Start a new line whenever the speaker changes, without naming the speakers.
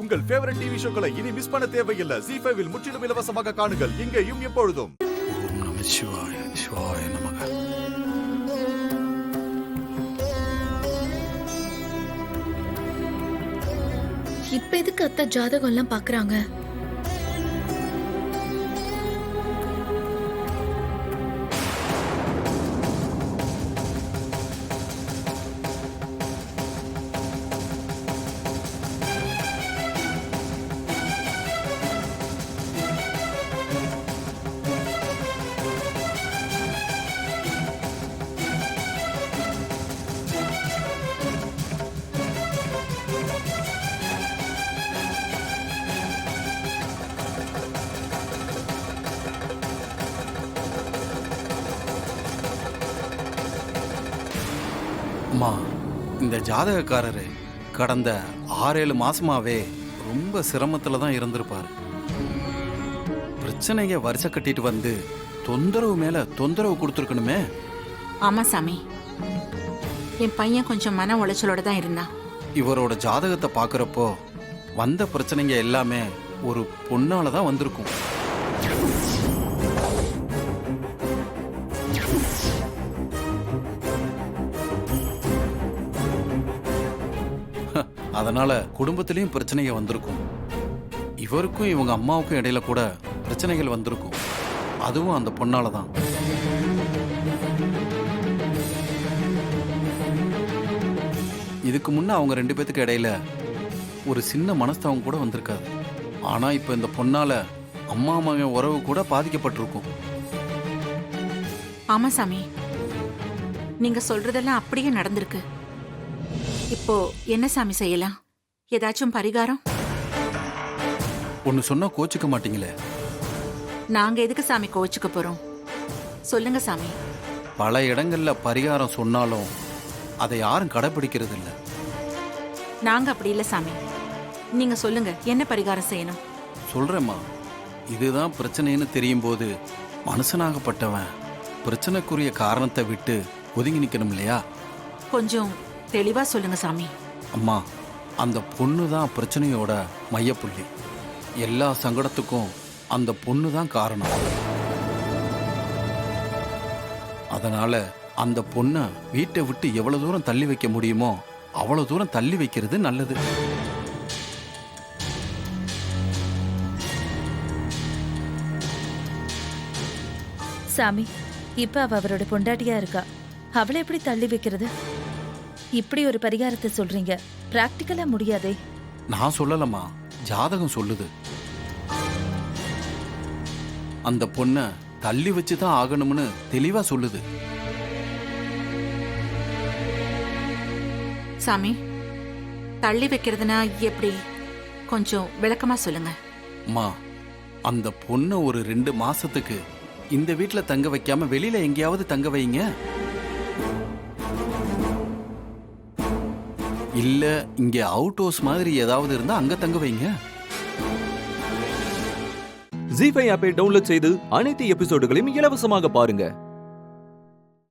உங்கள் favourite TV ஷோக்களை இனி miss பண்ண தேவையில்லை. ZEE5 இல் முற்றிலும் இலவசமாக காணுங்கள், இங்கேயும் எப்பொழுதும்.
ஓம் நம சிவாய, சிவாய நமக.
இப்ப எதுக்கு அத்தை ஜாதகம் எல்லாம் பாக்குறாங்க?
அம்மா, இந்த ஜாதகக்காரரு கடந்த 6-7 மாசமாவே ரொம்ப சிரமத்துல தான் இருந்திருப்பாரு. பிரச்சனைய வரிசை கட்டிட்டு வந்து தொந்தரவு மேல தொந்தரவு கொடுத்துருக்கணுமே.
ஆமா சாமி, என் பையன் கொஞ்சம் மன உளைச்சலோட தான் இருந்தான்.
இவரோட ஜாதகத்தை பார்க்கறப்போ வந்த பிரச்சனைங்க எல்லாமே ஒரு பொண்ணால தான் வந்திருக்கும். அதனால குடும்பத்திலையும் பிரச்சனைங்க வந்திருக்கும். இவருக்கும் இவங்க அம்மாவுக்கும் இடையில கூட பிரச்சனைகள் வந்திருக்கும். அதுவும் அந்த பொண்ணால தான். இதுக்கு முன்ன அவங்க 2 பேத்துக்கு இடையில ஒரு சின்ன மனஸ்தாபம் கூட வந்திருக்காது. ஆனா இப்ப இந்த பொண்ணால அம்மா மகன் உறவு கூட பாதிக்கப்பட்டிருக்கும்.
ஆமா சாமி, நீங்க சொல்றதெல்லாம் அப்படியே நடந்திருக்கு. இப்போ என்ன சாமி செய்யலாம்? ஏதாச்சும் பரிகாரம்?
ஒன்னு சொன்னா கோச்சுக்க மாட்டீங்களே.
நாங்க எதுக்கு சாமி கோச்சுக்க போறோம்? சொல்லுங்க சாமி.
பல இடங்கள்ல பரிகாரம் சொன்னாலும் அதை யாரும் கடைபிடிக்கிறது இல்ல.
நாங்க அப்படி இல்ல சாமி, நீங்க சொல்லுங்க, என்ன பரிகாரம் செய்யணும்?
சொல்றேம்மா, இதுதான் பிரச்சனைன்னு தெரியும் போது மனுஷனாகப்பட்டவன் பிரச்சனைக்குரிய காரணத்தை விட்டு ஒதுங்கி நிக்கணும் இல்லையா?
கொஞ்சம் தெளிவா சொல்லுங்க சாமி.
அம்மா, அந்த பொண்ணு தான் பிரச்சனையோட மையப்புள்ளி. எல்லா சங்கடத்துக்கும் அந்த பொண்ணு தான் காரணம். அதனால அந்த பொண்ணை வீட்டை விட்டு எவ்வளவு தூரம் தள்ளி வைக்க முடியுமோ அவ்வளவு தூரம் தள்ளி வைக்கிறது நல்லது.
சாமி, இப்ப அவ அவரோட பொண்டாட்டியா இருக்கா. அவளை எப்படி தள்ளி வைக்கிறது? இப்படி ஒரு பரிகாரத்தை சொல்றீங்க, பிராக்டிக்கலா முடியாதே.
நான் சொல்லலம்மா, ஜாதகம் சொல்லுது. அந்த பொண்ணை தள்ளி வச்சுதான் ஆகணும்னு தெளிவா சொல்லுது.
சாமி, தள்ளி வைக்கிறதுனா எப்படி? கொஞ்சம் விளக்கமா சொல்லுங்க.
அம்மா, அந்த பொண்ணை ஒரு 2 மாசத்துக்கு இந்த வீட்டுல தங்க வைக்காம வெளியில எங்கேயாவது தங்க வைங்க. இல்ல இங்க அவுட் ஹவுஸ் மாதிரி ஏதாவது இருந்தா அங்க தங்க வைங்க.
ZEE5 ஆப்பை டவுன்லோட் செய்து அனைத்து எபிசோடுகளையும் இலவசமாக பாருங்க.